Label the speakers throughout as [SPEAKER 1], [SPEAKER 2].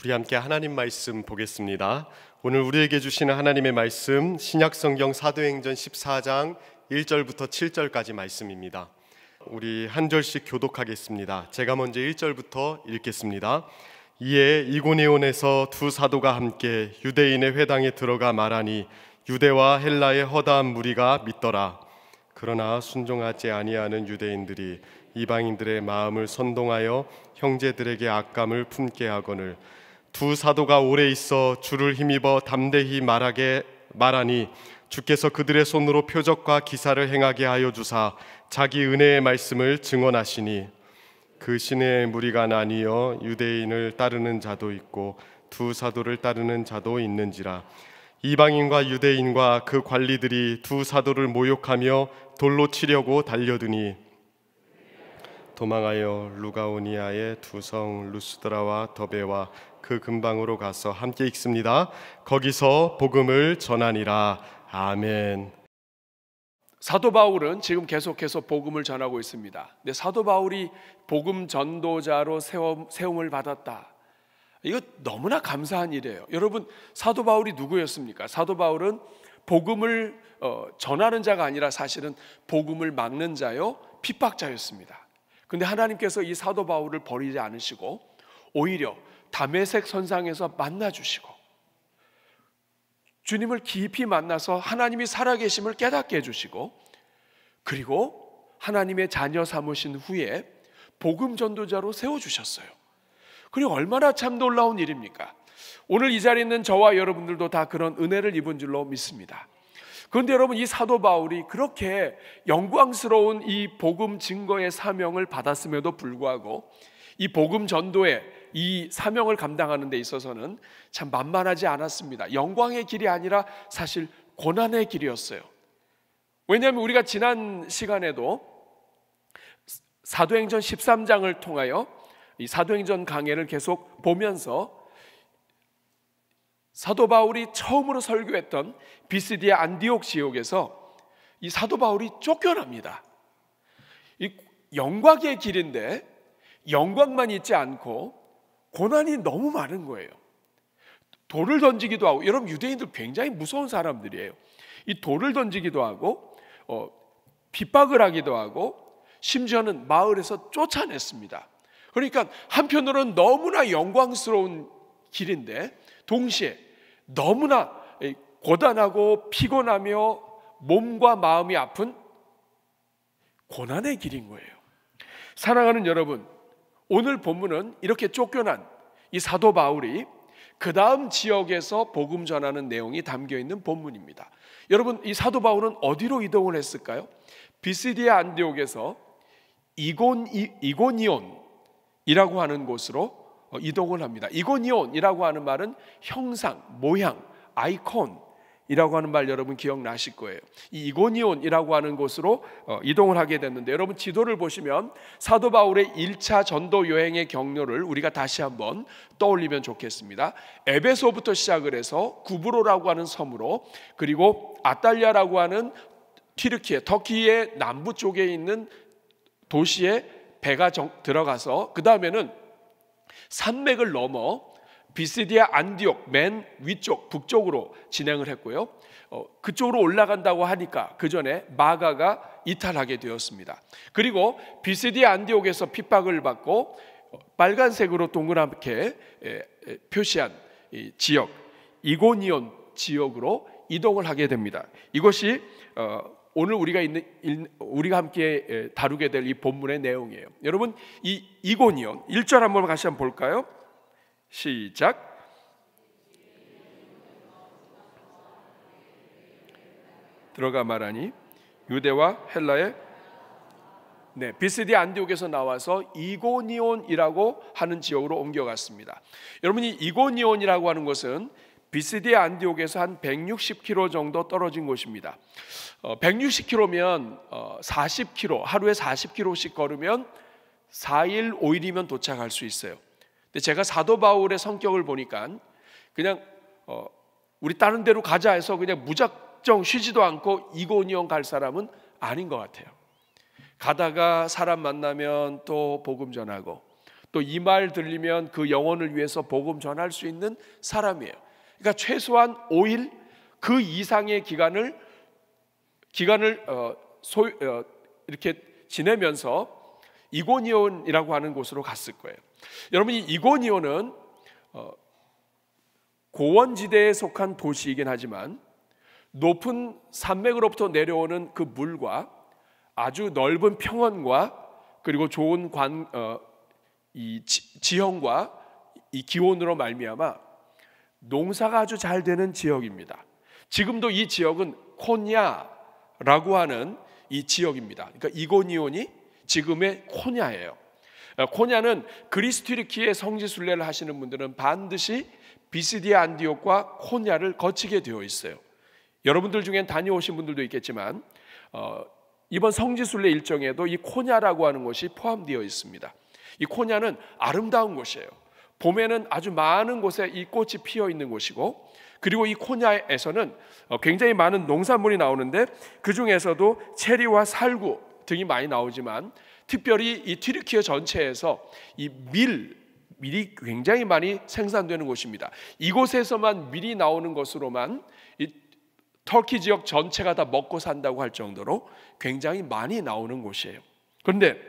[SPEAKER 1] 우리 함께 하나님 말씀 보겠습니다. 오늘 우리에게 주시는 하나님의 말씀 신약성경 사도행전 14장 1절부터 7절까지 말씀입니다. 우리 한 절씩 교독하겠습니다. 제가 먼저 1절부터 읽겠습니다. 이에 이고니온에서 두 사도가 함께 유대인의 회당에 들어가 말하니 유대와 헬라의 허다한 무리가 믿더라. 그러나 순종하지 아니하는 유대인들이 이방인들의 마음을 선동하여 형제들에게 악감을 품게 하거늘 두 사도가 오래 있어 주를 힘입어 담대히 말하니 주께서 그들의 손으로 표적과 기사를 행하게 하여 주사 자기 은혜의 말씀을 증언하시니 그 시내의 무리가 나뉘어 유대인을 따르는 자도 있고 두 사도를 따르는 자도 있는지라. 이방인과 유대인과 그 관리들이 두 사도를 모욕하며 돌로 치려고 달려드니 도망하여 루가오니아의 두 성 루스드라와 더베와 그 근방으로 가서 함께 읽습니다. 거기서 복음을 전하니라. 아멘.
[SPEAKER 2] 사도 바울은 지금 계속해서 복음을 전하고 있습니다. 근데 사도 바울이 복음 전도자로 세움을 받았다. 이거 너무나 감사한 일이에요. 여러분, 사도 바울이 누구였습니까? 사도 바울은 복음을 전하는 자가 아니라 사실은 복음을 막는 자요, 핍박자였습니다. 근데 하나님께서 이 사도 바울을 버리지 않으시고 오히려 다메섹 선상에서 만나주시고 주님을 깊이 만나서 하나님이 살아계심을 깨닫게 해주시고 그리고 하나님의 자녀 삼으신 후에 복음 전도자로 세워주셨어요. 그리고 얼마나 참 놀라운 일입니까? 오늘 이 자리에 있는 저와 여러분들도 다 그런 은혜를 입은 줄로 믿습니다. 그런데 여러분, 이 사도 바울이 그렇게 영광스러운 이 복음 증거의 사명을 받았음에도 불구하고 이 복음 전도의 이 사명을 감당하는 데 있어서는 참 만만하지 않았습니다. 영광의 길이 아니라 사실 고난의 길이었어요. 왜냐하면 우리가 지난 시간에도 사도행전 13장을 통하여 이 사도행전 강해를 계속 보면서 사도 바울이 처음으로 설교했던 비스디아 안디옥 지역에서 이 사도 바울이 쫓겨납니다. 이 영광의 길인데 영광만 있지 않고 고난이 너무 많은 거예요. 돌을 던지기도 하고, 여러분 유대인들 굉장히 무서운 사람들이에요. 이 돌을 던지기도 하고 핍박을 하기도 하고 심지어는 마을에서 쫓아냈습니다. 그러니까 한편으로는 너무나 영광스러운 길인데 동시에 너무나 고단하고 피곤하며 몸과 마음이 아픈 고난의 길인 거예요. 사랑하는 여러분, 오늘 본문은 이렇게 쫓겨난 이 사도 바울이 그 다음 지역에서 복음 전하는 내용이 담겨있는 본문입니다. 여러분, 이 사도 바울은 어디로 이동을 했을까요? 비스디아 안디옥에서 이고니온이라고 하는 곳으로 이동을 합니다. 이고니온이라고 하는 말은 형상, 모양, 아이콘이라고 하는 말 여러분 기억나실 거예요. 이 이고니온이라고 하는 곳으로 이동을 하게 됐는데, 여러분 지도를 보시면 사도 바울의 1차 전도 여행의 경로를 우리가 다시 한번 떠올리면 좋겠습니다. 에베소부터 시작을 해서 구브로라고 하는 섬으로, 그리고 아탈리아라고 하는 튀르키예, 터키의 남부 쪽에 있는 도시에 배가 들어가서 그 다음에는 산맥을 넘어 비스디아 안디옥 맨 위쪽 북쪽으로 진행을 했고요. 그쪽으로 올라간다고 하니까 그 전에 마가가 이탈하게 되었습니다. 그리고 비스디아 안디옥에서 핍박을 받고 빨간색으로 동그랗게 표시한 이 지역 이고니온 지역으로 이동을 하게 됩니다. 이것이 오늘 우리가 함께 다루게 될 이 본문의 내용이에요. 여러분, 이 이고니온 1절 한번 다시 한번 볼까요? 시작. 들어가 말하니 유대와 헬라의 비스디아 안디옥에서 나와서 이고니온이라고 하는 지역으로 옮겨갔습니다. 여러분, 이 이고니온이라고 하는 것은 비스디아 안디옥에서 한 160km 정도 떨어진 곳입니다. 160km면 40km, 하루에 40km씩 걸으면 4일, 5일이면 도착할 수 있어요. 근데 제가 사도 바울의 성격을 보니까 그냥 우리 다른 데로 가자 해서 그냥 무작정 쉬지도 않고 이고니온 갈 사람은 아닌 것 같아요. 가다가 사람 만나면 또 복음 전하고 또 이 말 들리면 그 영혼을 위해서 복음 전할 수 있는 사람이에요. 그러니까 최소한 5일 그 이상의 기간을 이렇게 지내면서 이고니온이라고 하는 곳으로 갔을 거예요. 여러분, 이 이고니온은 고원지대에 속한 도시이긴 하지만 높은 산맥으로부터 내려오는 그 물과 아주 넓은 평원과 그리고 좋은 이 지형과 이 기온으로 말미암아 농사가 아주 잘 되는 지역입니다. 지금도 이 지역은 코냐라고 하는 이 지역입니다. 그러니까 이고니온이 지금의 코냐예요. 코냐는 그리스 튀르키예 성지 순례를 하시는 분들은 반드시 비시디아 안디옥과 코냐를 거치게 되어 있어요. 여러분들 중엔 다녀오신 분들도 있겠지만 이번 성지 순례 일정에도 이 코냐라고 하는 곳이 포함되어 있습니다. 이 코냐는 아름다운 곳이에요. 봄에는 아주 많은 곳에 이 꽃이 피어 있는 곳이고, 그리고 이 코냐에서는 굉장히 많은 농산물이 나오는데 그 중에서도 체리와 살구 등이 많이 나오지만 특별히 이 튀르키예 전체에서 이 밀이 굉장히 많이 생산되는 곳입니다. 이곳에서만 밀이 나오는 것으로만 이 터키 지역 전체가 다 먹고 산다고 할 정도로 굉장히 많이 나오는 곳이에요. 그런데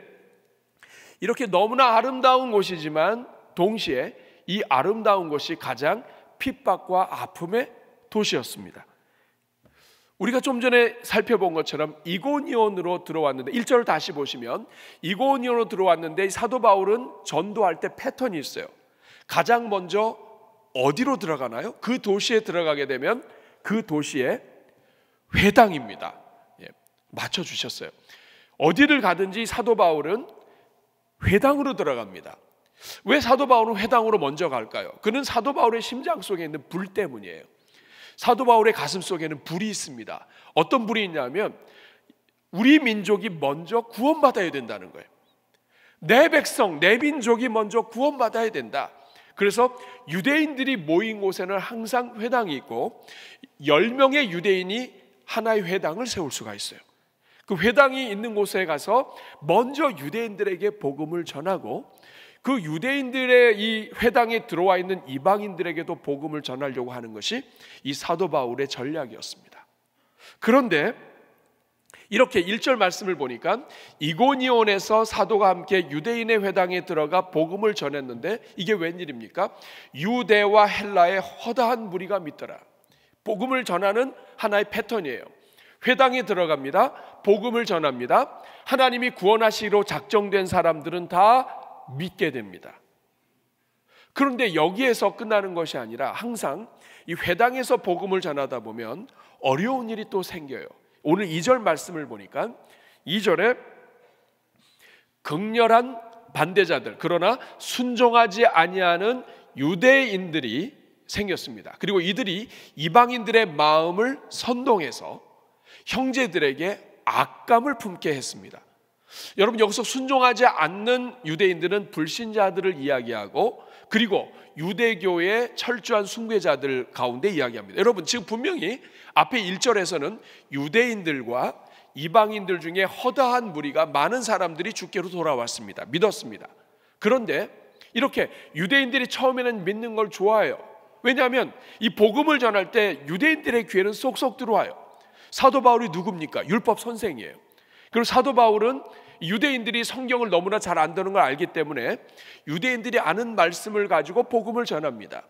[SPEAKER 2] 이렇게 너무나 아름다운 곳이지만 동시에 이 아름다운 곳이 가장 핍박과 아픔의 도시였습니다. 우리가 좀 전에 살펴본 것처럼 이고니온으로 들어왔는데 1절을 다시 보시면 이고니온으로 들어왔는데 사도 바울은 전도할 때 패턴이 있어요. 가장 먼저 어디로 들어가나요? 그 도시에 들어가게 되면 그 도시의 회당입니다. 맞춰주셨어요. 어디를 가든지 사도 바울은 회당으로 들어갑니다. 왜 사도 바울은 회당으로 먼저 갈까요? 그는 사도 바울의 심장 속에 있는 불 때문이에요. 사도 바울의 가슴 속에는 불이 있습니다. 어떤 불이 있냐면 우리 민족이 먼저 구원받아야 된다는 거예요. 내 백성, 내 민족이 먼저 구원받아야 된다. 그래서 유대인들이 모인 곳에는 항상 회당이 있고 10명의 유대인이 하나의 회당을 세울 수가 있어요. 그 회당이 있는 곳에 가서 먼저 유대인들에게 복음을 전하고 그 유대인들의 이 회당에 들어와 있는 이방인들에게도 복음을 전하려고 하는 것이 이 사도 바울의 전략이었습니다. 그런데 이렇게 1절 말씀을 보니까 이고니온에서 사도가 함께 유대인의 회당에 들어가 복음을 전했는데 이게 웬일입니까? 유대와 헬라의 허다한 무리가 믿더라. 복음을 전하는 하나의 패턴이에요. 회당에 들어갑니다. 복음을 전합니다. 하나님이 구원하시기로 작정된 사람들은 다 믿게 됩니다. 그런데 여기에서 끝나는 것이 아니라 항상 이 회당에서 복음을 전하다 보면 어려운 일이 또 생겨요. 오늘 2절 말씀을 보니까 2절에 극렬한 반대자들, 그러나 순종하지 아니하는 유대인들이 생겼습니다. 그리고 이들이 이방인들의 마음을 선동해서 형제들에게 악감을 품게 했습니다. 여러분, 여기서 순종하지 않는 유대인들은 불신자들을 이야기하고 그리고 유대교의 철저한 숭배자들 가운데 이야기합니다. 여러분, 지금 분명히 앞에 1절에서는 유대인들과 이방인들 중에 허다한 무리가 많은 사람들이 주께로 돌아왔습니다. 믿었습니다. 그런데 이렇게 유대인들이 처음에는 믿는 걸 좋아해요. 왜냐하면 이 복음을 전할 때 유대인들의 귀에는 쏙쏙 들어와요. 사도 바울이 누굽니까? 율법 선생이에요. 그리고 사도 바울은 유대인들이 성경을 너무나 잘 안다는 걸 알기 때문에 유대인들이 아는 말씀을 가지고 복음을 전합니다.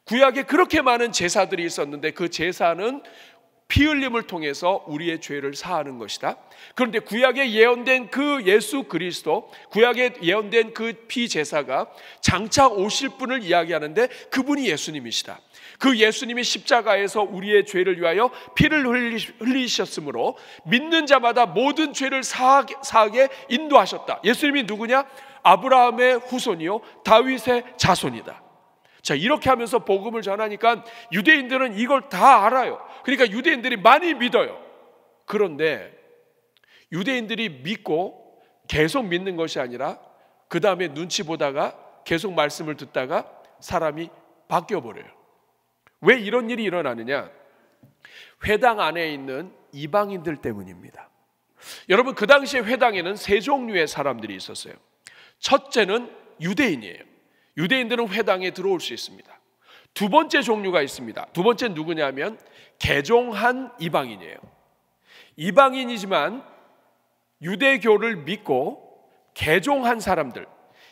[SPEAKER 2] 구약에 그렇게 많은 제사들이 있었는데 그 제사는 피 흘림을 통해서 우리의 죄를 사하는 것이다. 그런데 구약에 예언된 그 예수 그리스도, 구약에 예언된 그 피 제사가 장차 오실 분을 이야기하는데 그분이 예수님이시다. 그 예수님이 십자가에서 우리의 죄를 위하여 피를 흘리셨으므로 믿는 자마다 모든 죄를 사하게 인도하셨다. 예수님이 누구냐? 아브라함의 후손이요 다윗의 자손이다. 자, 이렇게 하면서 복음을 전하니까 유대인들은 이걸 다 알아요. 그러니까 유대인들이 많이 믿어요. 그런데 유대인들이 믿고 계속 믿는 것이 아니라 그 다음에 눈치 보다가 계속 말씀을 듣다가 사람이 바뀌어버려요. 왜 이런 일이 일어나느냐? 회당 안에 있는 이방인들 때문입니다. 여러분, 그 당시에 회당에는 세 종류의 사람들이 있었어요. 첫째는 유대인이에요. 유대인들은 회당에 들어올 수 있습니다. 두 번째 종류가 있습니다. 두 번째는 누구냐면 개종한 이방인이에요. 이방인이지만 유대교를 믿고 개종한 사람들,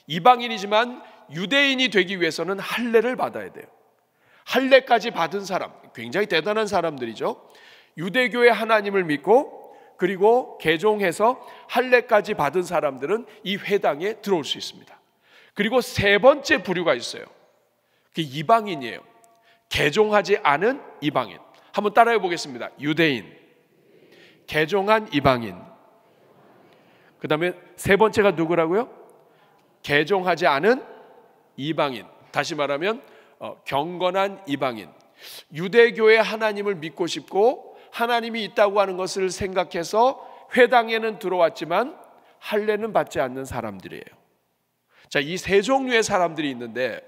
[SPEAKER 2] 이방인이지만 유대인이 되기 위해서는 할례를 받아야 돼요. 할례까지 받은 사람, 굉장히 대단한 사람들이죠. 유대교의 하나님을 믿고 그리고 개종해서 할례까지 받은 사람들은 이 회당에 들어올 수 있습니다. 그리고 세 번째 부류가 있어요. 그게 이방인이에요. 개종하지 않은 이방인. 한번 따라해 보겠습니다. 유대인, 개종한 이방인. 그 다음에 세 번째가 누구라고요? 개종하지 않은 이방인. 다시 말하면 경건한 이방인. 유대교의 하나님을 믿고 싶고 하나님이 있다고 하는 것을 생각해서 회당에는 들어왔지만 할례는 받지 않는 사람들이에요. 자, 이 세 종류의 사람들이 있는데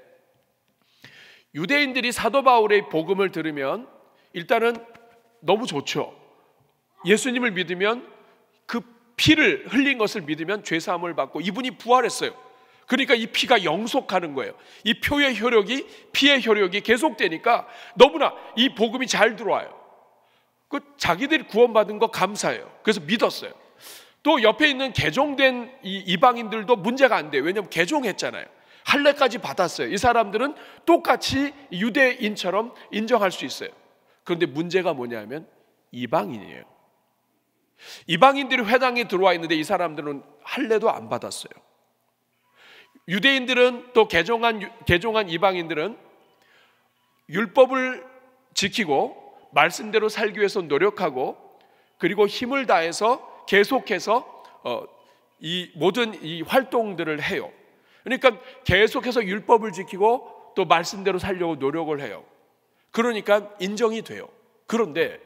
[SPEAKER 2] 유대인들이 사도 바울의 복음을 들으면 일단은 너무 좋죠. 예수님을 믿으면 그 피를 흘린 것을 믿으면 죄사함을 받고 이분이 부활했어요. 그러니까 이 피가 영속하는 거예요. 이 표의 효력이, 피의 효력이 계속되니까 너무나 이 복음이 잘 들어와요. 그 자기들이 구원받은 거 감사해요. 그래서 믿었어요. 또 옆에 있는 개종된 이 이방인들도 문제가 안 돼요. 왜냐하면 개종했잖아요. 할례까지 받았어요. 이 사람들은 똑같이 유대인처럼 인정할 수 있어요. 그런데 문제가 뭐냐면 이방인이에요. 이방인들이 회당에 들어와 있는데 이 사람들은 할례도 안 받았어요. 유대인들은 또 개종한 이방인들은 율법을 지키고 말씀대로 살기 위해서 노력하고 그리고 힘을 다해서 계속해서 이 모든 이 활동들을 해요. 그러니까 계속해서 율법을 지키고 또 말씀대로 살려고 노력을 해요. 그러니까 인정이 돼요. 그런데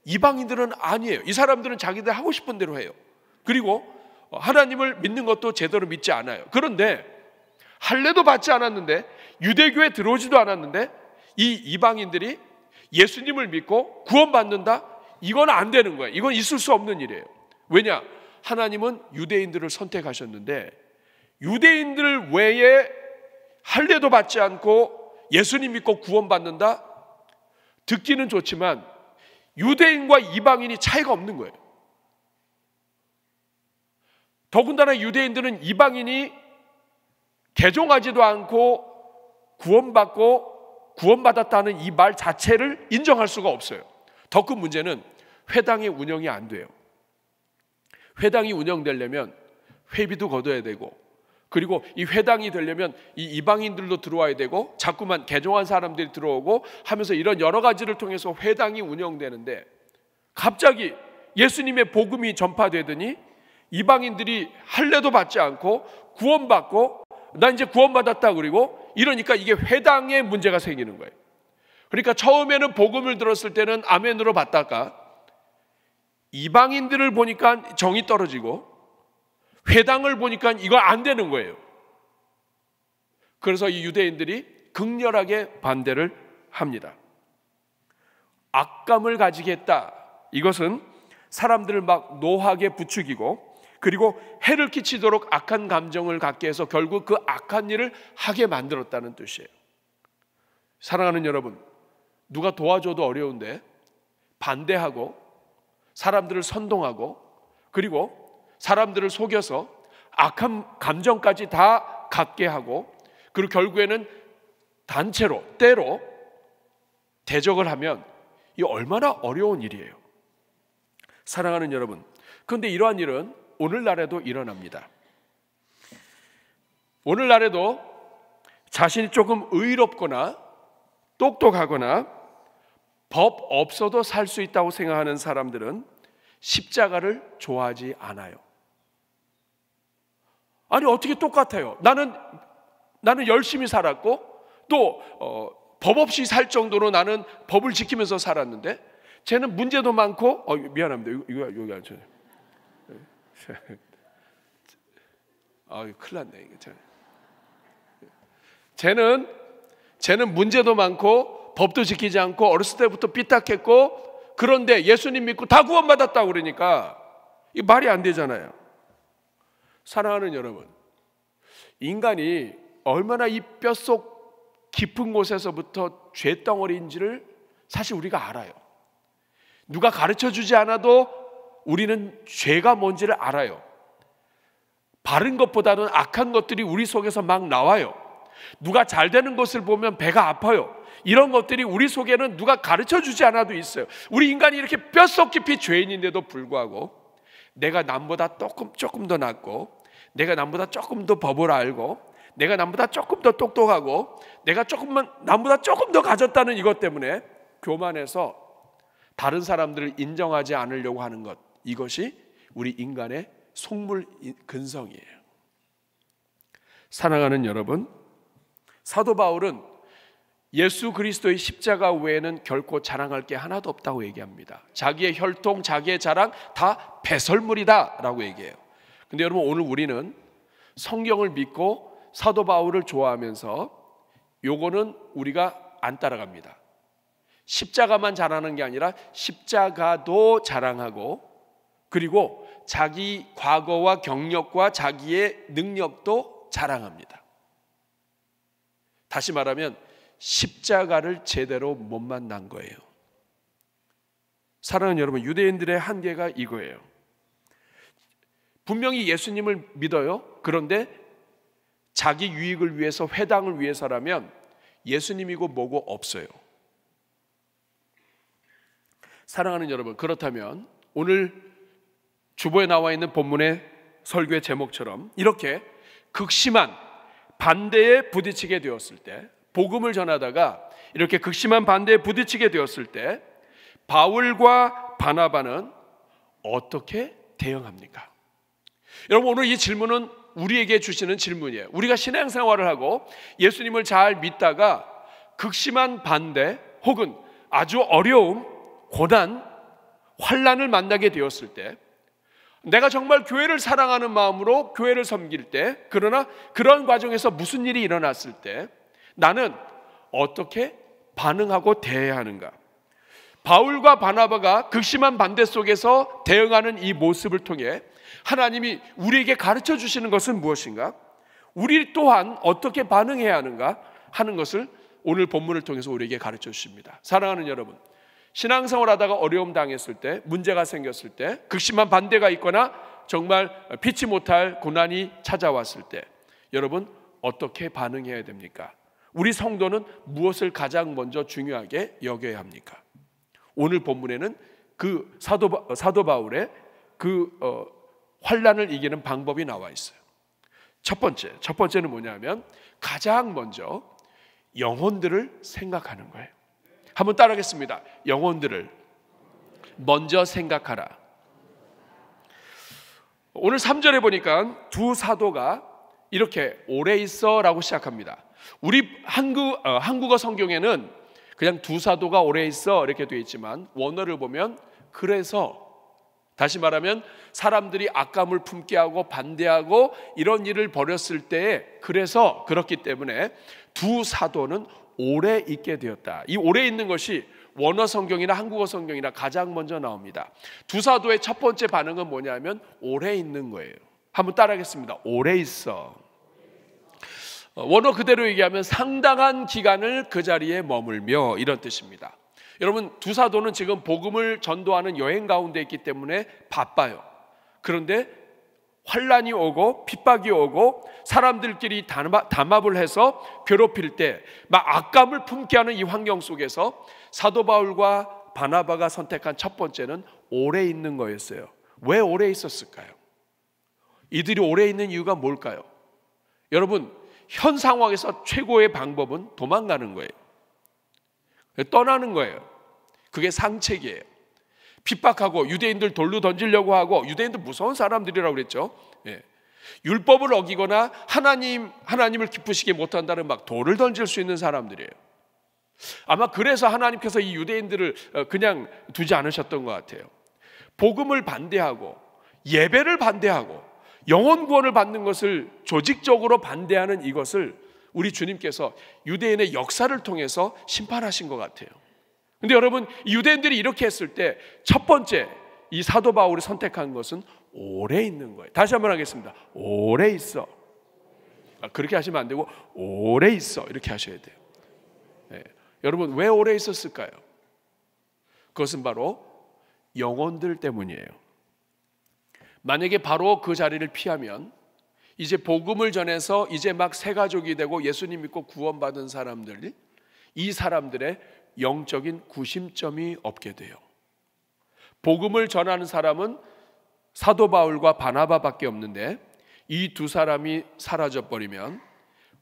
[SPEAKER 2] 이방인들은 아니에요. 이 사람들은 자기들 하고 싶은 대로 해요. 그리고 하나님을 믿는 것도 제대로 믿지 않아요. 그런데 할례도 받지 않았는데 유대교에 들어오지도 않았는데 이 이방인들이 예수님을 믿고 구원받는다? 이건 안 되는 거예요. 이건 있을 수 없는 일이에요. 왜냐? 하나님은 유대인들을 선택하셨는데 유대인들 외에 할례도 받지 않고 예수님 믿고 구원받는다? 듣기는 좋지만 유대인과 이방인이 차이가 없는 거예요. 더군다나 유대인들은 이방인이 개종하지도 않고 구원받았다는 이 말 자체를 인정할 수가 없어요. 더 큰 문제는 회당의 운영이 안 돼요. 회당이 운영되려면 회비도 걷어야 되고 그리고 이 회당이 되려면 이 이방인들도 들어와야 되고 자꾸만 개종한 사람들이 들어오고 하면서 이런 여러 가지를 통해서 회당이 운영되는데 갑자기 예수님의 복음이 전파되더니 이방인들이 할례도 받지 않고 구원받고 나 이제 구원받았다 그리고 이러니까 이게 회당에 문제가 생기는 거예요. 그러니까 처음에는 복음을 들었을 때는 아멘으로 받다가 이방인들을 보니까 정이 떨어지고 회당을 보니까 이거 안 되는 거예요. 그래서 이 유대인들이 극렬하게 반대를 합니다. 악감을 가지겠다. 이것은 사람들을 막 노하게 부추기고 그리고 해를 끼치도록 악한 감정을 갖게 해서 결국 그 악한 일을 하게 만들었다는 뜻이에요. 사랑하는 여러분, 누가 도와줘도 어려운데 반대하고 사람들을 선동하고 그리고 사람들을 속여서 악한 감정까지 다 갖게 하고 그리고 결국에는 단체로 때로 대적을 하면 이 얼마나 어려운 일이에요. 사랑하는 여러분, 그런데 이러한 일은 오늘날에도 일어납니다. 오늘날에도 자신이 조금 의롭거나 똑똑하거나 법 없어도 살 수 있다고 생각하는 사람들은 십자가를 좋아하지 않아요. 아니 어떻게 똑같아요? 나는 열심히 살았고 또 법 없이 살 정도로 나는 법을 지키면서 살았는데 쟤는 문제도 많고 미안합니다. 이거 여기 앉아요. 큰일 났네 이거. 쟤는 문제도 많고 법도 지키지 않고 어렸을 때부터 삐딱했고 그런데 예수님 믿고 다 구원받았다고 그러니까 이 말이 안 되잖아요. 사랑하는 여러분, 인간이 얼마나 이 뼛속 깊은 곳에서부터 죄덩어리인지를 사실 우리가 알아요. 누가 가르쳐주지 않아도 우리는 죄가 뭔지를 알아요. 바른 것보다는 악한 것들이 우리 속에서 막 나와요. 누가 잘 되는 것을 보면 배가 아파요. 이런 것들이 우리 속에는 누가 가르쳐주지 않아도 있어요. 우리 인간이 이렇게 뼛속 깊이 죄인인데도 불구하고 내가 남보다 조금 더 낫고, 내가 남보다 조금 더 법을 알고, 내가 남보다 조금 더 똑똑하고, 내가 남보다 조금 더 가졌다는 이것 때문에 교만해서 다른 사람들을 인정하지 않으려고 하는 것, 이것이 우리 인간의 속물 근성이에요. 사랑하는 여러분, 사도 바울은 예수 그리스도의 십자가 외에는 결코 자랑할 게 하나도 없다고 얘기합니다. 자기의 혈통, 자기의 자랑 다 배설물이다 라고 얘기해요. 근데 여러분, 오늘 우리는 성경을 믿고 사도 바울을 좋아하면서 요거는 우리가 안 따라갑니다. 십자가만 자랑하는 게 아니라 십자가도 자랑하고, 그리고 자기 과거와 경력과 자기의 능력도 자랑합니다. 다시 말하면 십자가를 제대로 못 만난 거예요. 사랑하는 여러분, 유대인들의 한계가 이거예요. 분명히 예수님을 믿어요. 그런데 자기 유익을 위해서, 회당을 위해서라면 예수님이고 뭐고 없어요. 사랑하는 여러분, 그렇다면 오늘 주보에 나와 있는 본문의 설교의 제목처럼 이렇게 극심한 반대에 부딪히게 되었을 때, 복음을 전하다가 이렇게 극심한 반대에 부딪히게 되었을 때 바울과 바나바는 어떻게 대응합니까? 여러분, 오늘 이 질문은 우리에게 주시는 질문이에요. 우리가 신앙생활을 하고 예수님을 잘 믿다가 극심한 반대 혹은 아주 어려움, 고난, 환난을 만나게 되었을 때, 내가 정말 교회를 사랑하는 마음으로 교회를 섬길 때, 그러나 그런 과정에서 무슨 일이 일어났을 때 나는 어떻게 반응하고 대해야 하는가? 바울과 바나바가 극심한 반대 속에서 대응하는 이 모습을 통해 하나님이 우리에게 가르쳐 주시는 것은 무엇인가? 우리 또한 어떻게 반응해야 하는가 하는 것을 오늘 본문을 통해서 우리에게 가르쳐 주십니다. 사랑하는 여러분, 신앙생활 하다가 어려움 당했을 때, 문제가 생겼을 때, 극심한 반대가 있거나 정말 피치 못할 고난이 찾아왔을 때 여러분 어떻게 반응해야 됩니까? 우리 성도는 무엇을 가장 먼저 중요하게 여겨야 합니까? 오늘 본문에는 그 사도 바울의 그 환난을 이기는 방법이 나와 있어요. 첫 번째는 뭐냐면 가장 먼저 영혼들을 생각하는 거예요. 한번 따라하겠습니다. 영혼들을 먼저 생각하라. 오늘 3절에 보니까 두 사도가 이렇게 오래 있어 라고 시작합니다. 우리 한국어 성경에는 그냥 두 사도가 오래 있어 이렇게 되어 있지만 원어를 보면 그래서, 다시 말하면 사람들이 악감을 품게 하고 반대하고 이런 일을 벌였을 때에 그래서 그렇기 때문에 두 사도는 오래 있게 되었다. 이 오래 있는 것이 원어 성경이나 한국어 성경이나 가장 먼저 나옵니다. 두 사도의 첫 번째 반응은 뭐냐면 오래 있는 거예요. 한번 따라하겠습니다. 오래 있어. 원어 그대로 얘기하면 상당한 기간을 그 자리에 머물며, 이런 뜻입니다. 여러분, 두 사도는 지금 복음을 전도하는 여행 가운데 있기 때문에 바빠요. 그런데 환난이 오고 핍박이 오고 사람들끼리 담합을 해서 괴롭힐 때 막 악감을 품게 하는 이 환경 속에서 사도 바울과 바나바가 선택한 첫 번째는 오래 있는 거였어요. 왜 오래 있었을까요? 이들이 오래 있는 이유가 뭘까요? 여러분, 현 상황에서 최고의 방법은 도망가는 거예요. 떠나는 거예요. 그게 상책이에요. 핍박하고 유대인들 돌로 던지려고 하고, 유대인들 무서운 사람들이라고 그랬죠. 율법을 어기거나 하나님을 기쁘시게 못한다는 막 돌을 던질 수 있는 사람들이에요. 아마 그래서 하나님께서 이 유대인들을 그냥 두지 않으셨던 것 같아요. 복음을 반대하고 예배를 반대하고 영혼 구원을 받는 것을 조직적으로 반대하는 이것을 우리 주님께서 유대인의 역사를 통해서 심판하신 것 같아요. 근데 여러분, 유대인들이 이렇게 했을 때 첫 번째 이 사도 바울이 선택한 것은 오래 있는 거예요. 다시 한번 하겠습니다. 오래 있어. 그렇게 하시면 안 되고 오래 있어 이렇게 하셔야 돼요. 네. 여러분 왜 오래 있었을까요? 그것은 바로 영혼들 때문이에요. 만약에 바로 그 자리를 피하면 이제 복음을 전해서 이제 막 새 가족이 되고 예수님 믿고 구원받은 사람들, 이 사람들의 영적인 구심점이 없게 돼요. 복음을 전하는 사람은 사도 바울과 바나바밖에 없는데 이 두 사람이 사라져 버리면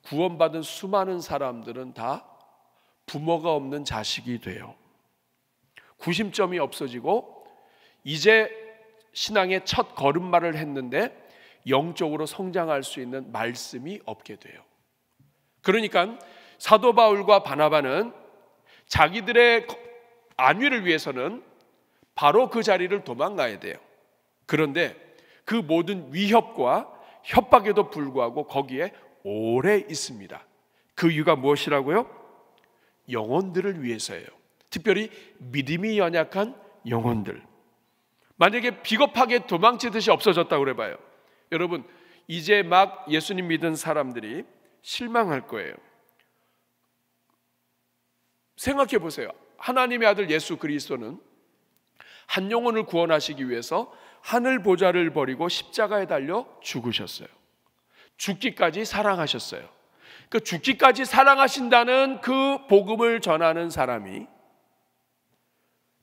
[SPEAKER 2] 구원받은 수많은 사람들은 다 부모가 없는 자식이 돼요. 구심점이 없어지고 이제 신앙의 첫 걸음마를 했는데 영적으로 성장할 수 있는 말씀이 없게 돼요. 그러니까 사도 바울과 바나바는 자기들의 안위를 위해서는 바로 그 자리를 도망가야 돼요. 그런데 그 모든 위협과 협박에도 불구하고 거기에 오래 있습니다. 그 이유가 무엇이라고요? 영혼들을 위해서예요. 특별히 믿음이 연약한 영혼들. 만약에 비겁하게 도망치듯이 없어졌다고 그래봐요. 여러분 이제 막 예수님 믿은 사람들이 실망할 거예요. 생각해 보세요. 하나님의 아들 예수 그리스도는 한 영혼을 구원하시기 위해서 하늘 보좌를 버리고 십자가에 달려 죽으셨어요. 죽기까지 사랑하셨어요. 그 죽기까지 사랑하신다는 그 복음을 전하는 사람이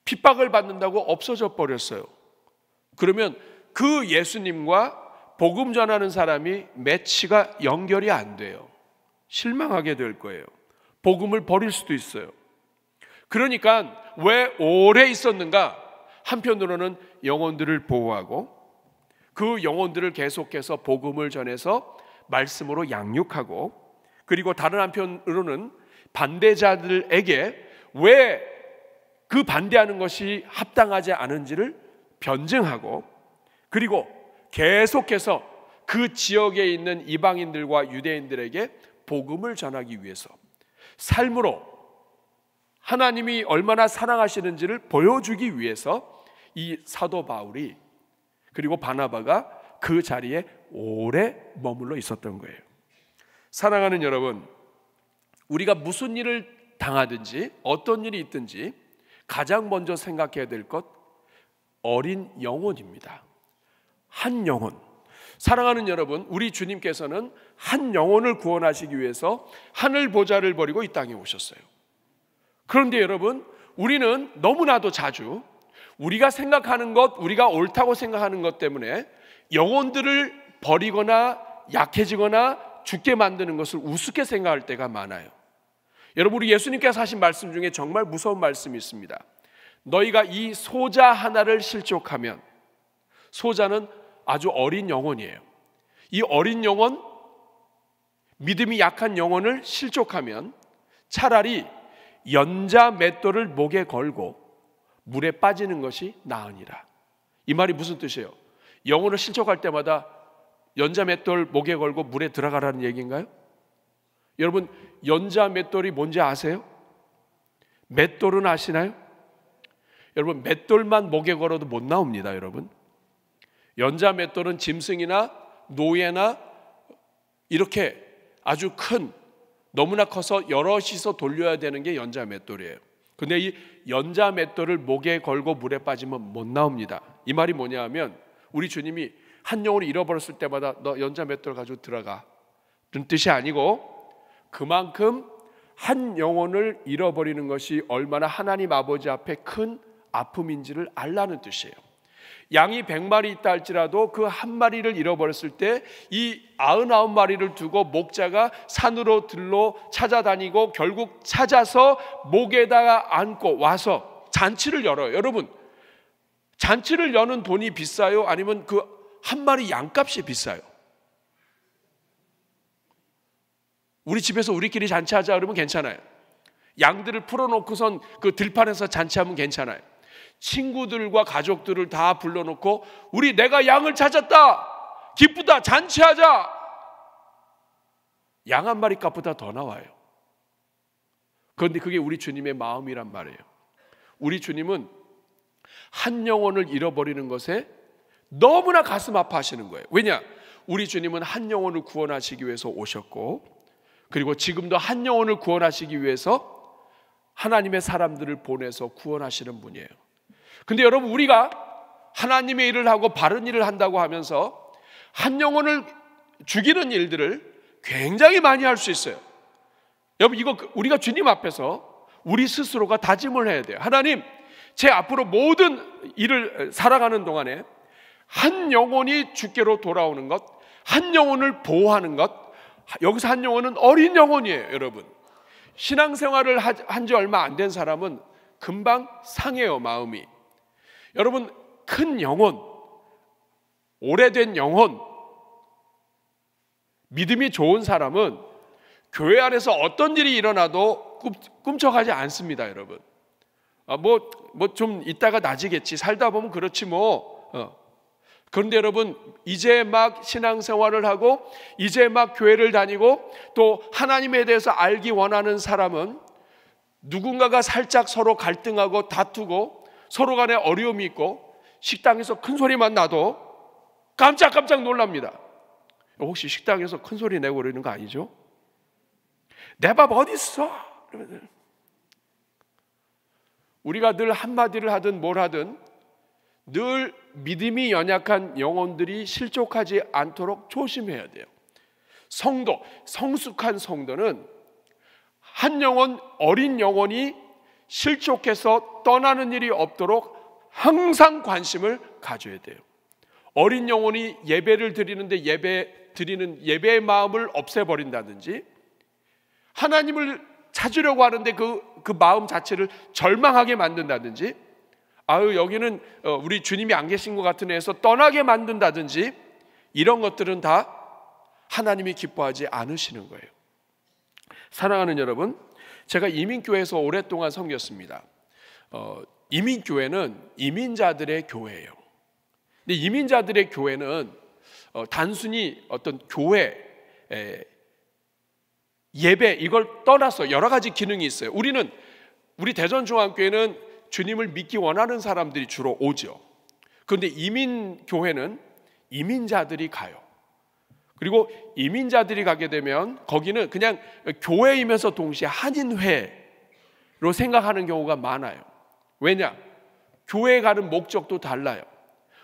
[SPEAKER 2] 핍박을 받는다고 없어져 버렸어요. 그러면 그 예수님과 복음 전하는 사람이 매치가 연결이 안 돼요. 실망하게 될 거예요. 복음을 버릴 수도 있어요. 그러니까 왜 오래 있었는가? 한편으로는 영혼들을 보호하고 그 영혼들을 계속해서 복음을 전해서 말씀으로 양육하고, 그리고 다른 한편으로는 반대자들에게 왜 그 반대하는 것이 합당하지 않은지를 변증하고, 그리고 계속해서 그 지역에 있는 이방인들과 유대인들에게 복음을 전하기 위해서 삶으로 하나님이 얼마나 사랑하시는지를 보여주기 위해서 이 사도 바울이 그리고 바나바가 그 자리에 오래 머물러 있었던 거예요. 사랑하는 여러분, 우리가 무슨 일을 당하든지 어떤 일이 있든지 가장 먼저 생각해야 될 것, 어린 영혼입니다. 한 영혼. 사랑하는 여러분, 우리 주님께서는 한 영혼을 구원하시기 위해서 하늘 보좌를 버리고 이 땅에 오셨어요. 그런데 여러분, 우리는 너무나도 자주 우리가 생각하는 것, 우리가 옳다고 생각하는 것 때문에 영혼들을 버리거나 약해지거나 죽게 만드는 것을 우습게 생각할 때가 많아요. 여러분, 우리 예수님께서 하신 말씀 중에 정말 무서운 말씀이 있습니다. 너희가 이 소자 하나를 실족하면, 소자는 아주 어린 영혼이에요. 이 어린 영혼, 믿음이 약한 영혼을 실족하면 차라리 연자 맷돌을 목에 걸고 물에 빠지는 것이 나으니라. 이 말이 무슨 뜻이에요? 영혼을 실족할 때마다 연자 맷돌 목에 걸고 물에 들어가라는 얘기인가요? 여러분, 연자 맷돌이 뭔지 아세요? 맷돌은 아시나요? 여러분, 맷돌만 목에 걸어도 못 나옵니다. 여러분, 연자 맷돌은 짐승이나 노예나 이렇게 아주 큰, 너무나 커서 여럿이서 돌려야 되는 게 연자 맷돌이에요. 근데 이 연자 맷돌을 목에 걸고 물에 빠지면 못 나옵니다. 이 말이 뭐냐 하면, 우리 주님이 한 영혼을 잃어버렸을 때마다 너 연자 맷돌 가지고 들어가 그런 뜻이 아니고, 그만큼 한 영혼을 잃어버리는 것이 얼마나 하나님 아버지 앞에 큰 아픔인지를 알라는 뜻이에요. 양이 100마리 있다 할지라도 그 한 마리를 잃어버렸을 때 이 99마리를 두고 목자가 산으로 들로 찾아다니고 결국 찾아서 목에다가 안고 와서 잔치를 열어요. 여러분, 잔치를 여는 돈이 비싸요? 아니면 그 한 마리 양값이 비싸요? 우리 집에서 우리끼리 잔치하자 그러면 괜찮아요. 양들을 풀어놓고선 그 들판에서 잔치하면 괜찮아요. 친구들과 가족들을 다 불러놓고 우리 내가 양을 찾았다, 기쁘다, 잔치하자. 양 한 마리 값보다 더 나와요. 그런데 그게 우리 주님의 마음이란 말이에요. 우리 주님은 한 영혼을 잃어버리는 것에 너무나 가슴 아파하시는 거예요. 왜냐? 우리 주님은 한 영혼을 구원하시기 위해서 오셨고, 그리고 지금도 한 영혼을 구원하시기 위해서 하나님의 사람들을 보내서 구원하시는 분이에요. 근데 여러분, 우리가 하나님의 일을 하고 바른 일을 한다고 하면서 한 영혼을 죽이는 일들을 굉장히 많이 할 수 있어요. 여러분, 이거 우리가 주님 앞에서 우리 스스로가 다짐을 해야 돼요. 하나님, 제 앞으로 모든 일을 살아가는 동안에 한 영혼이 주께로 돌아오는 것, 한 영혼을 보호하는 것, 여기서 한 영혼은 어린 영혼이에요. 여러분, 신앙생활을 한 지 얼마 안 된 사람은 금방 상해요, 마음이. 여러분, 큰 영혼, 오래된 영혼, 믿음이 좋은 사람은 교회 안에서 어떤 일이 일어나도 꿈쩍하지 않습니다, 여러분. 뭐 좀 이따가 나아지겠지, 살다 보면 그렇지 뭐. 그런데 여러분, 이제 막 신앙생활을 하고 이제 막 교회를 다니고 또 하나님에 대해서 알기 원하는 사람은 누군가가 살짝 서로 갈등하고 다투고 서로 간에 어려움이 있고 식당에서 큰 소리만 나도 깜짝깜짝 놀랍니다. 혹시 식당에서 큰 소리 내고 그러는 거 아니죠? 내 밥 어디 있어? 우리가 늘 한마디를 하든 뭘 하든 늘 믿음이 연약한 영혼들이 실족하지 않도록 조심해야 돼요. 성도, 성숙한 성도는 한 영혼, 어린 영혼이 실족해서 떠나는 일이 없도록 항상 관심을 가져야 돼요. 어린 영혼이 예배를 드리는데 예배의 마음을 없애버린다든지, 하나님을 찾으려고 하는데 그 마음 자체를 절망하게 만든다든지, 여기는 우리 주님이 안 계신 것 같은 애에서 떠나게 만든다든지, 이런 것들은 다 하나님이 기뻐하지 않으시는 거예요. 사랑하는 여러분, 제가 이민교회에서 오랫동안 섬겼습니다. 이민교회는 이민자들의 교회예요. 근데 이민자들의 교회는 단순히 어떤 교회, 예배 이걸 떠나서 여러 가지 기능이 있어요. 우리 대전중앙교회는 주님을 믿기 원하는 사람들이 주로 오죠. 그런데 이민교회는 이민자들이 가요. 그리고 이민자들이 가게 되면 거기는 그냥 교회이면서 동시에 한인회로 생각하는 경우가 많아요. 왜냐? 교회에 가는 목적도 달라요.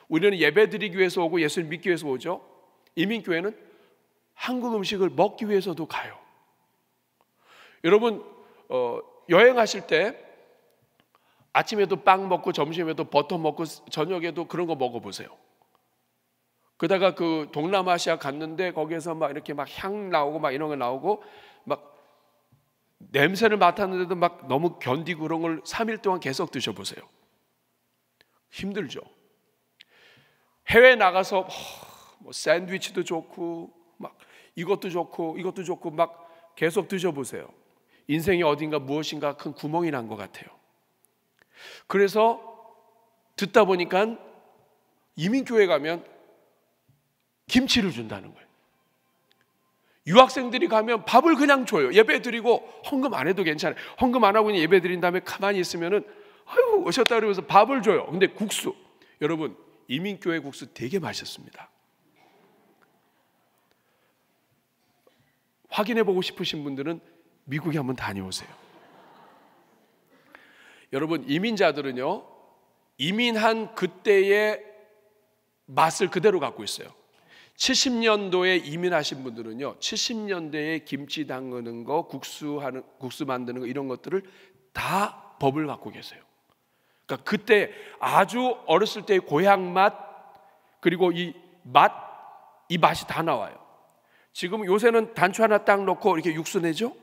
[SPEAKER 2] 우리는 예배 드리기 위해서 오고 예수를 믿기 위해서 오죠. 이민교회는 한국 음식을 먹기 위해서도 가요. 여러분, 여행하실 때 아침에도 빵 먹고 점심에도 버터 먹고 저녁에도 그런 거 먹어보세요. 그러다가 그 동남아시아 갔는데 거기에서 막 이렇게 막 향 나오고 막 이런 거 나오고 막 냄새를 맡았는데도 막 너무 견디고 그런 걸 3일 동안 계속 드셔보세요. 힘들죠. 해외 나가서 뭐 샌드위치도 좋고 막 이것도 좋고 이것도 좋고 막 계속 드셔보세요. 인생이 어딘가 무엇인가 큰 구멍이 난 것 같아요. 그래서 듣다 보니까 이민교회 가면 김치를 준다는 거예요. 유학생들이 가면 밥을 그냥 줘요. 예배 드리고 헌금 안 해도 괜찮아요. 헌금 안 하고 그냥 예배 드린 다음에 가만히 있으면은 아유 오셨다 그러면서 밥을 줘요. 근데 국수, 여러분 이민교회 국수 되게 맛있습니다. 확인해 보고 싶으신 분들은 미국에 한번 다녀오세요. 여러분 이민자들은요 이민한 그때의 맛을 그대로 갖고 있어요. 70년도에 이민하신 분들은요 70년대에 김치 담그는 거, 국수 만드는 거 이런 것들을 다 법을 갖고 계세요. 그러니까 그때 아주 어렸을 때의 고향 맛 그리고 이 맛이 다 나와요. 지금 요새는 단추 하나 딱 넣고 이렇게 육수 내죠?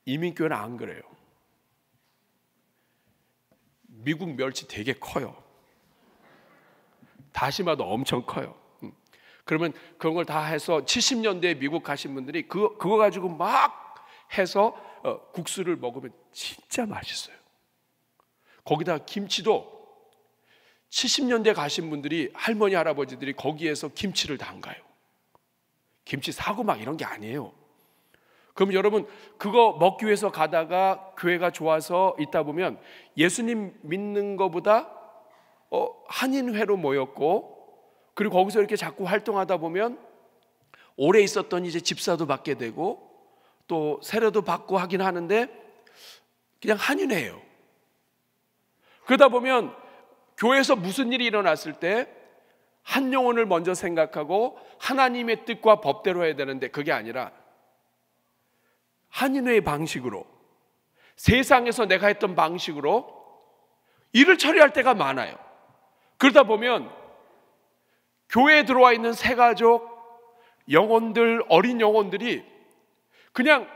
[SPEAKER 2] 이민교회는 안 그래요. 미국 멸치 되게 커요. 다시마도 엄청 커요. 그러면 그런 걸 다 해서 70년대에 미국 가신 분들이 그거 가지고 막 해서 국수를 먹으면 진짜 맛있어요. 거기다 김치도 70년대 가신 분들이 할머니 할아버지들이 거기에서 김치를 담가요. 김치 사고 막 이런 게 아니에요. 그럼 여러분 그거 먹기 위해서 가다가 교회가 좋아서 있다 보면 예수님 믿는 것보다 한인회로 모였고, 그리고 거기서 이렇게 자꾸 활동하다 보면 오래 있었던 이제 집사도 받게 되고 또 세례도 받고 하긴 하는데 그냥 한인회예요. 그러다 보면 교회에서 무슨 일이 일어났을 때 한 영혼을 먼저 생각하고 하나님의 뜻과 법대로 해야 되는데 그게 아니라 한인회의 방식으로, 세상에서 내가 했던 방식으로 일을 처리할 때가 많아요. 그러다 보면 교회에 들어와 있는 새가족, 영혼들, 어린 영혼들이 그냥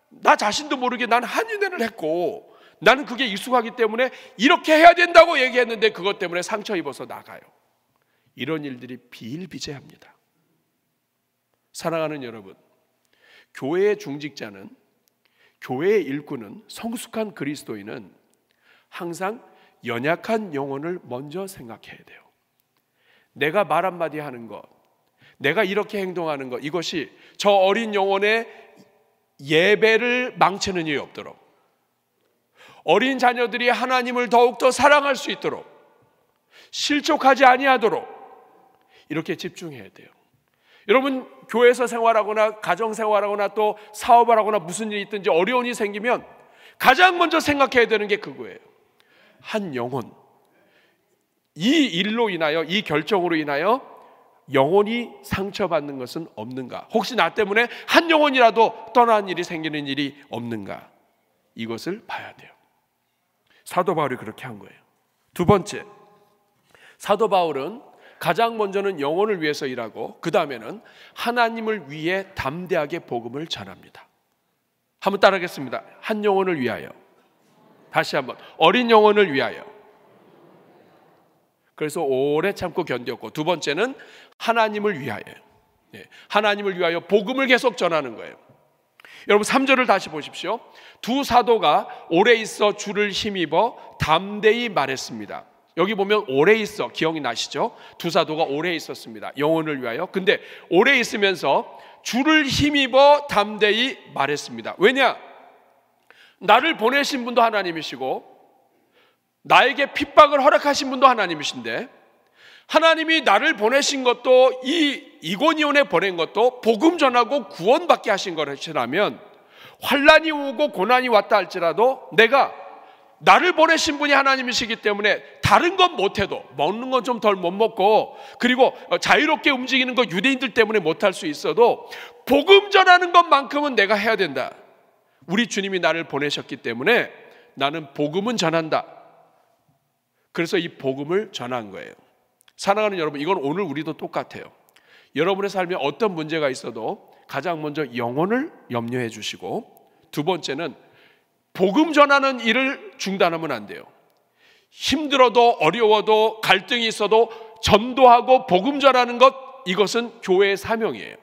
[SPEAKER 2] 나 자신도 모르게 난 한인회를 했고 나는 그게 익숙하기 때문에 이렇게 해야 된다고 얘기했는데 그것 때문에 상처 입어서 나가요. 이런 일들이 비일비재합니다. 사랑하는 여러분, 교회의 중직자는, 교회의 일꾼은, 성숙한 그리스도인은 항상 연약한 영혼을 먼저 생각해야 돼요. 내가 말 한마디 하는 것, 내가 이렇게 행동하는 것, 이것이 저 어린 영혼의 예배를 망치는 일이 없도록, 어린 자녀들이 하나님을 더욱더 사랑할 수 있도록, 실족하지 아니하도록 이렇게 집중해야 돼요. 여러분, 교회에서 생활하거나 가정생활하거나 또 사업을 하거나 무슨 일이 있든지 어려운 일이 생기면 가장 먼저 생각해야 되는 게 그거예요. 한 영혼, 이 일로 인하여, 이 결정으로 인하여 영혼이 상처받는 것은 없는가? 혹시 나 때문에 한 영혼이라도 떠난 일이 생기는 일이 없는가? 이것을 봐야 돼요. 사도 바울이 그렇게 한 거예요. 두 번째, 사도 바울은 가장 먼저는 영혼을 위해서 일하고 그 다음에는 하나님을 위해 담대하게 복음을 전합니다. 한번 따라하겠습니다. 한 영혼을 위하여. 다시 한번, 어린 영혼을 위하여. 그래서 오래 참고 견뎠고, 두 번째는 하나님을 위하여. 하나님을 위하여 복음을 계속 전하는 거예요. 여러분 3절을 다시 보십시오. 두 사도가 오래 있어 주를 힘입어 담대히 말했습니다. 여기 보면 오래 있어, 기억이 나시죠? 두 사도가 오래 있었습니다. 영혼을 위하여. 근데 오래 있으면서 주를 힘입어 담대히 말했습니다. 왜냐? 나를 보내신 분도 하나님이시고 나에게 핍박을 허락하신 분도 하나님이신데, 하나님이 나를 보내신 것도, 이 이고니온에 보낸 것도 복음 전하고 구원받게 하신 것이라면 환난이 오고 고난이 왔다 할지라도 내가, 나를 보내신 분이 하나님이시기 때문에 다른 건 못해도, 먹는 건 좀 덜 못 먹고 그리고 자유롭게 움직이는 거 유대인들 때문에 못할 수 있어도 복음 전하는 것만큼은 내가 해야 된다. 우리 주님이 나를 보내셨기 때문에 나는 복음은 전한다. 그래서 이 복음을 전한 거예요. 사랑하는 여러분, 이건 오늘 우리도 똑같아요. 여러분의 삶에 어떤 문제가 있어도 가장 먼저 영혼을 염려해 주시고, 두 번째는 복음 전하는 일을 중단하면 안 돼요. 힘들어도 어려워도 갈등이 있어도 전도하고 복음 전하는 것, 이것은 교회의 사명이에요.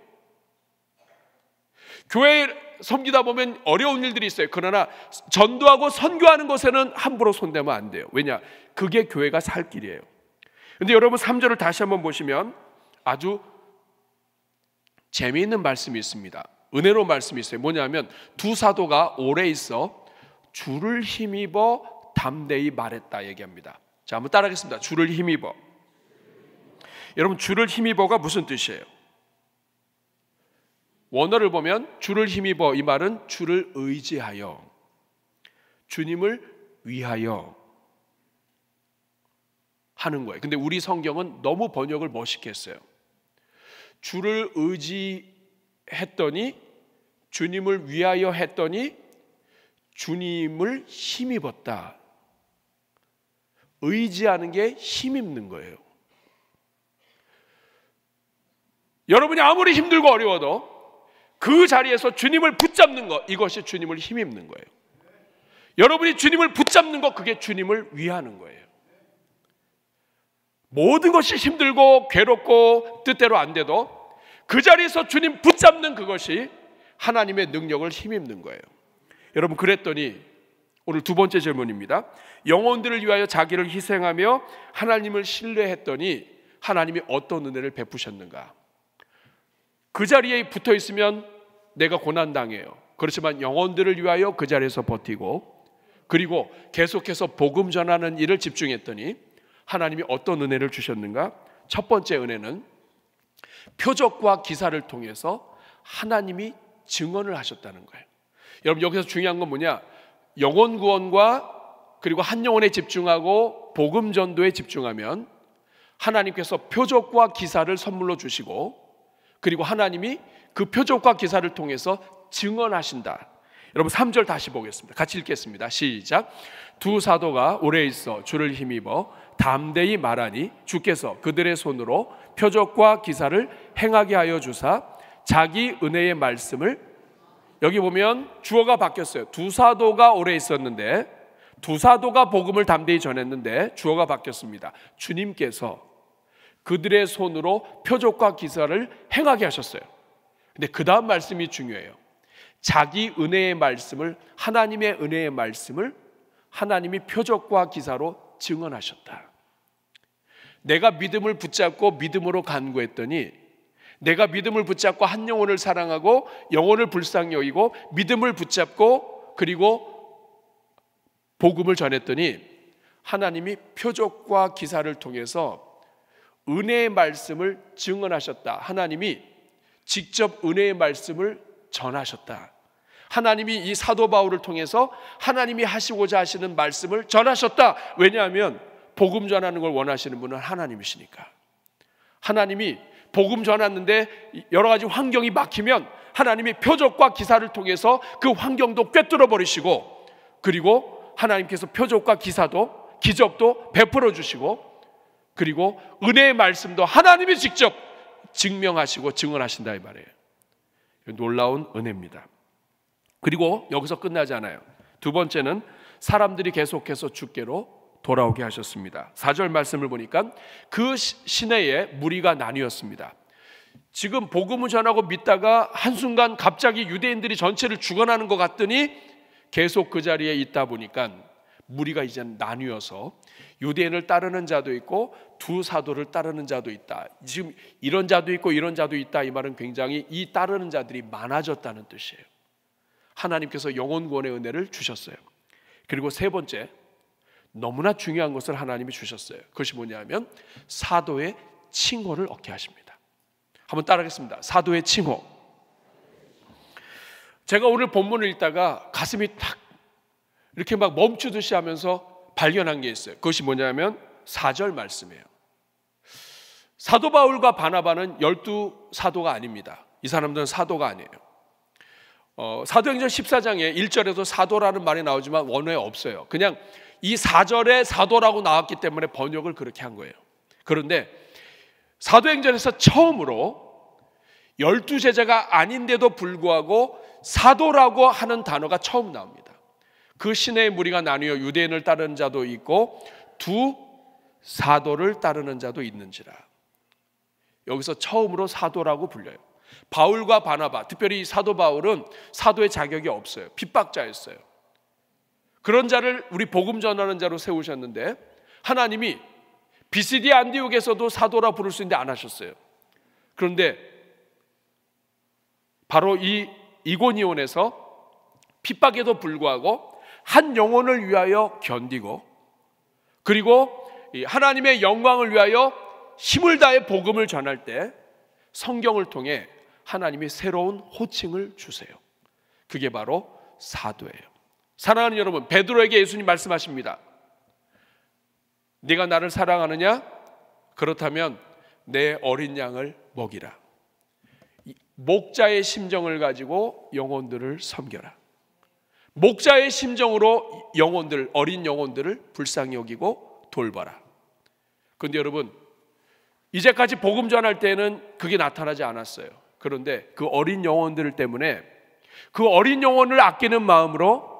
[SPEAKER 2] 교회 섬기다 보면 어려운 일들이 있어요. 그러나 전도하고 선교하는 것에는 함부로 손대면 안 돼요. 왜냐? 그게 교회가 살 길이에요. 근데 여러분 3절을 다시 한번 보시면 아주 재미있는 말씀이 있습니다. 은혜로운 말씀이 있어요. 뭐냐면 두 사도가 오래 있어 주를 힘입어 담대히 말했다 얘기합니다. 자, 한번 따라하겠습니다. 주를 힘입어. 여러분, 주를 힘입어가 무슨 뜻이에요? 원어를 보면 주를 힘입어, 이 말은 주를 의지하여, 주님을 위하여 하는 거예요. 근데 우리 성경은 너무 번역을 멋있게 했어요. 주를 의지했더니, 주님을 위하여 했더니 주님을 힘입었다. 의지하는 게 힘입는 거예요. 여러분이 아무리 힘들고 어려워도 그 자리에서 주님을 붙잡는 것, 이것이 주님을 힘입는 거예요. 여러분이 주님을 붙잡는 것, 그게 주님을 위하는 거예요. 모든 것이 힘들고 괴롭고 뜻대로 안 돼도 그 자리에서 주님 붙잡는 그것이 하나님의 능력을 힘입는 거예요. 여러분, 그랬더니 오늘 두 번째 질문입니다. 영혼들을 위하여 자기를 희생하며 하나님을 신뢰했더니 하나님이 어떤 은혜를 베푸셨는가? 그 자리에 붙어 있으면 내가 고난당해요. 그렇지만 영혼들을 위하여 그 자리에서 버티고, 그리고 계속해서 복음 전하는 일을 집중했더니 하나님이 어떤 은혜를 주셨는가? 첫 번째 은혜는 표적과 기사를 통해서 하나님이 증언을 하셨다는 거예요. 여러분, 여기서 중요한 건 뭐냐? 영혼 구원과 그리고 한 영혼에 집중하고 복음 전도에 집중하면 하나님께서 표적과 기사를 선물로 주시고, 그리고 하나님이 그 표적과 기사를 통해서 증언하신다. 여러분 3절 다시 보겠습니다. 같이 읽겠습니다. 시작. 두 사도가 오래 있어 주를 힘입어 담대히 말하니 주께서 그들의 손으로 표적과 기사를 행하게 하여 주사 자기 은혜의 말씀을, 여기 보면 주어가 바뀌었어요. 두 사도가 오래 있었는데, 두 사도가 복음을 담대히 전했는데 주어가 바뀌었습니다. 주님께서 그들의 손으로 표적과 기사를 행하게 하셨어요. 근데 그 다음 말씀이 중요해요. 자기 은혜의 말씀을, 하나님의 은혜의 말씀을 하나님이 표적과 기사로 증언하셨다. 내가 믿음을 붙잡고 믿음으로 간구했더니, 내가 믿음을 붙잡고 한 영혼을 사랑하고 영혼을 불쌍히 여기고 믿음을 붙잡고 그리고 복음을 전했더니 하나님이 표적과 기사를 통해서 은혜의 말씀을 증언하셨다. 하나님이 직접 은혜의 말씀을 전하셨다. 하나님이 이 사도 바울을 통해서 하나님이 하시고자 하시는 말씀을 전하셨다. 왜냐하면 복음 전하는 걸 원하시는 분은 하나님이시니까. 하나님이 복음 전하는데 여러 가지 환경이 막히면 하나님이 표적과 기사를 통해서 그 환경도 꿰뚫어 버리시고, 그리고 하나님께서 표적과 기사도 기적도 베풀어 주시고, 그리고 은혜의 말씀도 하나님이 직접 증명하시고 증언하신다 이 말이에요. 놀라운 은혜입니다. 그리고 여기서 끝나지 않아요. 두 번째는 사람들이 계속해서 주께로 돌아오게 하셨습니다. 4절 말씀을 보니까 그 시내에 무리가 나뉘었습니다. 지금 복음을 전하고 믿다가 한순간 갑자기 유대인들이 전체를 죽어나는 것 같더니 계속 그 자리에 있다 보니까 무리가 이제 나뉘어서 유대인을 따르는 자도 있고 두 사도를 따르는 자도 있다. 지금 이런 자도 있고 이런 자도 있다. 이 말은 굉장히 이 따르는 자들이 많아졌다는 뜻이에요. 하나님께서 영혼 구원의 은혜를 주셨어요. 그리고 세 번째, 너무나 중요한 것을 하나님이 주셨어요. 그것이 뭐냐면 사도의 칭호를 얻게 하십니다. 한번 따라하겠습니다. 사도의 칭호. 제가 오늘 본문을 읽다가 가슴이 탁 이렇게 막 멈추듯이 하면서 발견한 게 있어요. 그것이 뭐냐면 4절 말씀이에요. 사도 바울과 바나바는 12사도가 아닙니다. 이 사람들은 사도가 아니에요. 사도행전 14장에 1절에도 사도라는 말이 나오지만 원어에 없어요. 그냥 이 4절에 사도라고 나왔기 때문에 번역을 그렇게 한 거예요. 그런데 사도행전에서 처음으로 12제자가 아닌데도 불구하고 사도라고 하는 단어가 처음 나옵니다. 그 시내의 무리가 나뉘어 유대인을 따르는 자도 있고 두 사도를 따르는 자도 있는지라. 여기서 처음으로 사도라고 불려요. 바울과 바나바, 특별히 사도 바울은 사도의 자격이 없어요. 핍박자였어요. 그런 자를 우리 복음 전하는 자로 세우셨는데 하나님이 비시디 안디옥에서도 사도라 부를 수 있는데 안 하셨어요. 그런데 바로 이 이고니온에서 핍박에도 불구하고 한 영혼을 위하여 견디고, 그리고 하나님의 영광을 위하여 힘을 다해 복음을 전할 때 성경을 통해 하나님이 새로운 호칭을 주세요. 그게 바로 사도예요. 사랑하는 여러분, 베드로에게 예수님 말씀하십니다. 네가 나를 사랑하느냐? 그렇다면 내 어린 양을 먹이라. 목자의 심정을 가지고 영혼들을 섬겨라. 목자의 심정으로 영혼들, 어린 영혼들을 불쌍히 여기고 돌봐라. 그런데 여러분, 이제까지 복음 전할 때는 그게 나타나지 않았어요. 그런데 그 어린 영혼들 때문에 그 어린 영혼을 아끼는 마음으로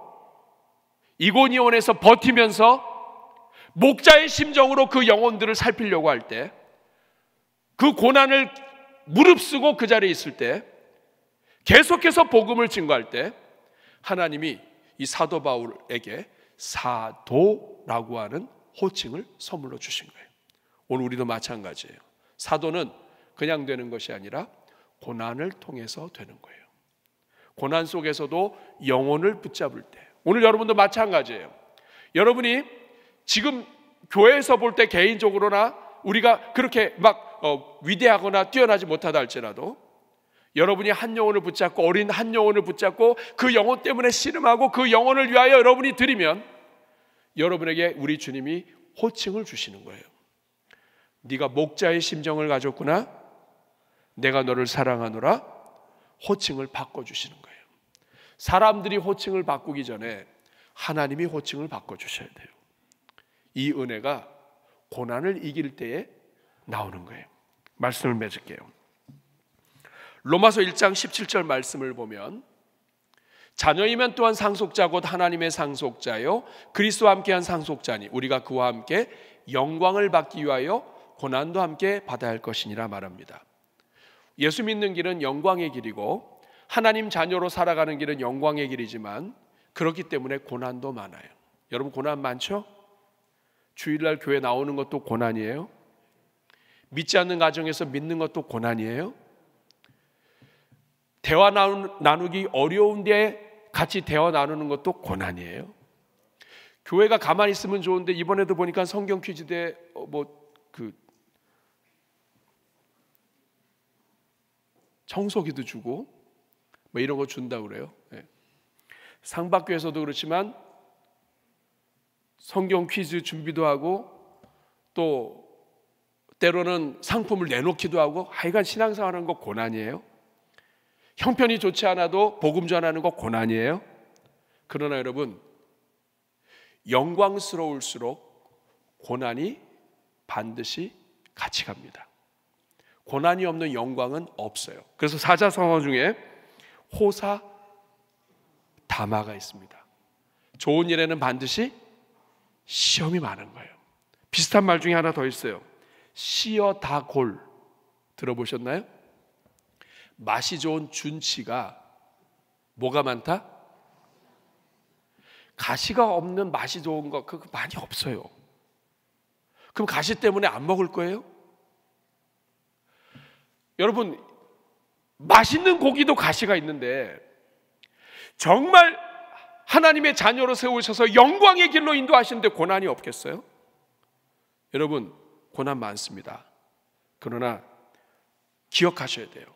[SPEAKER 2] 이고니온에서 버티면서 목자의 심정으로 그 영혼들을 살피려고 할 때, 그 고난을 무릅쓰고 그 자리에 있을 때, 계속해서 복음을 증거할 때 하나님이 이 사도 바울에게 사도라고 하는 호칭을 선물로 주신 거예요. 오늘 우리도 마찬가지예요. 사도는 그냥 되는 것이 아니라 고난을 통해서 되는 거예요. 고난 속에서도 영혼을 붙잡을 때, 오늘 여러분도 마찬가지예요. 여러분이 지금 교회에서 볼 때 개인적으로나 우리가 그렇게 막 위대하거나 뛰어나지 못하다 할지라도 여러분이 한 영혼을 붙잡고 어린 한 영혼을 붙잡고 그 영혼 때문에 씨름하고 그 영혼을 위하여 여러분이 드리면 여러분에게 우리 주님이 호칭을 주시는 거예요. 네가 목자의 심정을 가졌구나. 내가 너를 사랑하노라. 호칭을 바꿔주시는 거예요. 사람들이 호칭을 바꾸기 전에 하나님이 호칭을 바꿔주셔야 돼요. 이 은혜가 고난을 이길 때에 나오는 거예요. 말씀을 맺을게요. 로마서 1장 17절 말씀을 보면 자녀이면 또한 상속자 곧 하나님의 상속자요 그리스도와 함께한 상속자니 우리가 그와 함께 영광을 받기 위하여 고난도 함께 받아야 할 것이니라 말합니다. 예수 믿는 길은 영광의 길이고 하나님 자녀로 살아가는 길은 영광의 길이지만 그렇기 때문에 고난도 많아요. 여러분 고난 많죠? 주일날 교회 나오는 것도 고난이에요. 믿지 않는 가정에서 믿는 것도 고난이에요. 대화 나누기 어려운데 같이 대화 나누는 것도 고난이에요. 교회가 가만히 있으면 좋은데 이번에도 보니까 성경 퀴즈대 청소기도 주고 이런 거 준다고 그래요. 상박교에서도 그렇지만 성경 퀴즈 준비도 하고 또 때로는 상품을 내놓기도 하고 하여간 신앙생활하는 거 고난이에요. 형편이 좋지 않아도 복음 전하는 거 고난이에요. 그러나 여러분 영광스러울수록 고난이 반드시 같이 갑니다. 고난이 없는 영광은 없어요. 그래서 사자성어 중에 호사 다마가 있습니다. 좋은 일에는 반드시 시험이 많은 거예요. 비슷한 말 중에 하나 더 있어요. 시어다골 들어보셨나요? 맛이 좋은 준치가 뭐가 많다? 가시가 없는 맛이 좋은 거 그거 많이 없어요. 그럼 가시 때문에 안 먹을 거예요? 여러분 맛있는 고기도 가시가 있는데 정말 하나님의 자녀로 세우셔서 영광의 길로 인도하시는데 고난이 없겠어요? 여러분 고난 많습니다. 그러나 기억하셔야 돼요.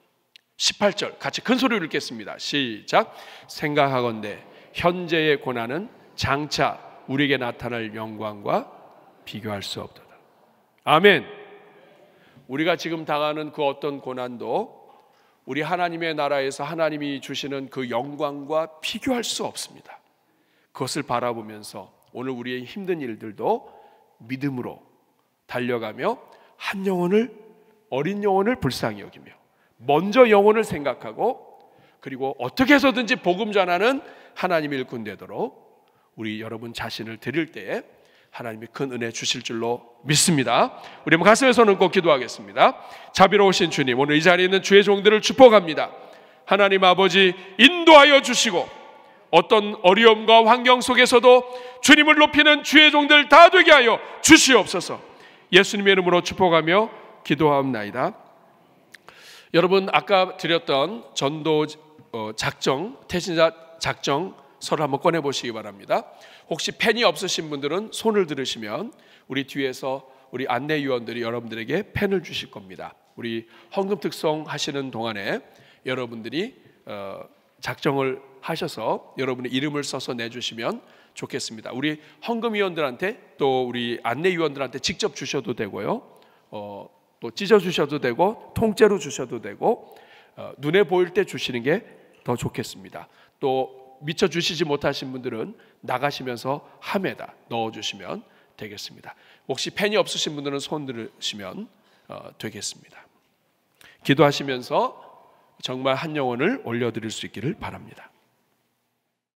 [SPEAKER 2] 18절 같이 큰 소리로 읽겠습니다. 시작. 생각하건대 현재의 고난은 장차 우리에게 나타날 영광과 비교할 수 없도다. 아멘. 우리가 지금 당하는 그 어떤 고난도 우리 하나님의 나라에서 하나님이 주시는 그 영광과 비교할 수 없습니다. 그것을 바라보면서 오늘 우리의 힘든 일들도 믿음으로 달려가며 한 영혼을 어린 영혼을 불쌍히 여기며 먼저 영혼을 생각하고 그리고 어떻게 해서든지 복음 전하는 하나님의 일꾼 되도록 우리 여러분 자신을 드릴 때에 하나님이 큰 은혜 주실 줄로 믿습니다. 우리 한번 가슴에 손을 얹고 기도하겠습니다. 자비로우신 주님, 오늘 이 자리에 있는 주의 종들을 축복합니다. 하나님 아버지 인도하여 주시고 어떤 어려움과 환경 속에서도 주님을 높이는 주의 종들 다 되게 하여 주시옵소서. 예수님의 이름으로 축복하며 기도하옵나이다. 여러분 아까 드렸던 전도 작정, 태신자 작정 서로 한번 꺼내 보시기 바랍니다. 혹시 펜이 없으신 분들은 손을 들으시면 우리 뒤에서 우리 안내위원들이 여러분들에게 펜을 주실 겁니다. 우리 헌금 특송 하시는 동안에 여러분들이 작정을 하셔서 여러분의 이름을 써서 내주시면 좋겠습니다. 우리 헌금위원들한테 또 우리 안내위원들한테 직접 주셔도 되고요. 또 찢어 주셔도 되고 통째로 주셔도 되고 눈에 보일 때 주시는 게 더 좋겠습니다. 또 미처 주시지 못하신 분들은 나가시면서 함에다 넣어주시면 되겠습니다. 혹시 펜이 없으신 분들은 손 들으시면 되겠습니다. 기도하시면서 정말 한 영혼을 올려드릴 수 있기를 바랍니다.